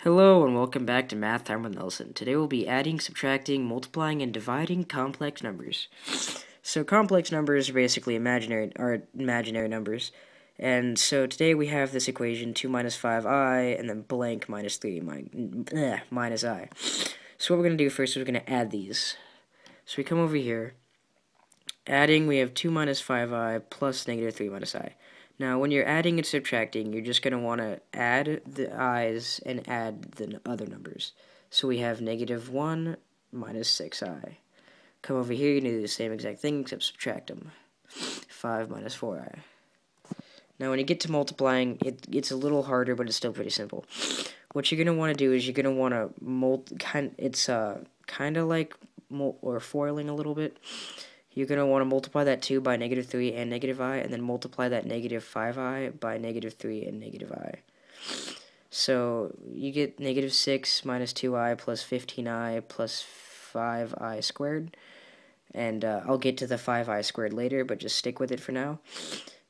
Hello and welcome back to Math Time with Nelson. Today we'll be adding, subtracting, multiplying, and dividing complex numbers. So complex numbers are basically imaginary numbers. And so today we have this equation 2 minus 5i and then blank minus 3 minus I. So what we're going to do first is we're going to add these. So we come over here. Adding, we have 2 minus 5i plus negative 3 minus I. Now, when you're adding and subtracting, you're just going to want to add the i's and add the other numbers. So we have negative 1 minus 6i. Come over here, you're going to do the same exact thing, except subtract them. 5 minus 4i. Now, when you get to multiplying, it gets a little harder, but it's still pretty simple. What you're going to want to do is you're going to want to it's kind of like foiling a little bit. You're going to want to multiply that 2 by negative 3 and negative I, and then multiply that negative 5i by negative 3 and negative I. So you get negative 6 minus 2i plus 15i plus 5i squared. And I'll get to the 5i squared later, but just stick with it for now.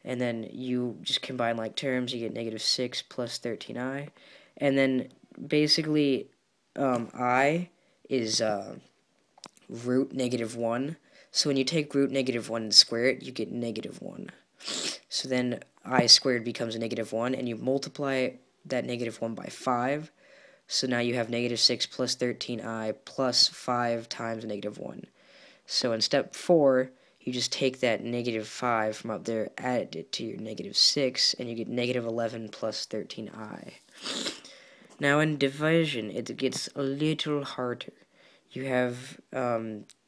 And then you just combine like terms, you get negative 6 plus 13i. And then basically I is root negative 1. So when you take root negative 1 and square it, you get negative 1. So then I squared becomes a negative 1, and you multiply that negative 1 by 5. So now you have negative 6 plus 13i plus 5 times negative 1. So in step 4, you just take that negative 5 from up there, add it to your negative 6, and you get negative 11 plus 13i. Now in division, it gets a little harder. You have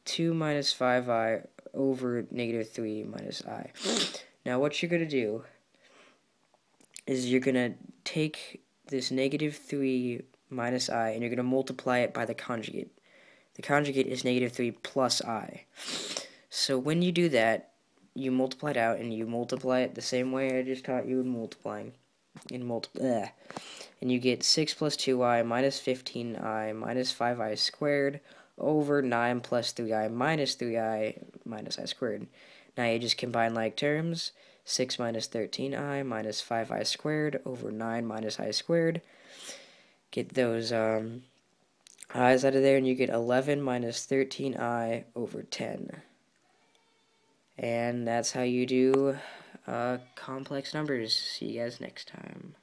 2 minus 5i over negative 3 minus I. Now what you're going to do is you're going to take this negative 3 minus I and you're going to multiply it by the conjugate. The conjugate is negative 3 plus I. So when you do that, you multiply it out and you multiply it the same way I just taught you in multiplying. And you get 6 plus 2i minus 15i minus 5i squared over 9 plus 3i minus I squared. Now you just combine like terms. 6 minus 13i minus 5i squared over 9 minus I squared. Get those i's out of there, and you get 11 minus 13i over 10. And that's how you do complex numbers. See you guys next time.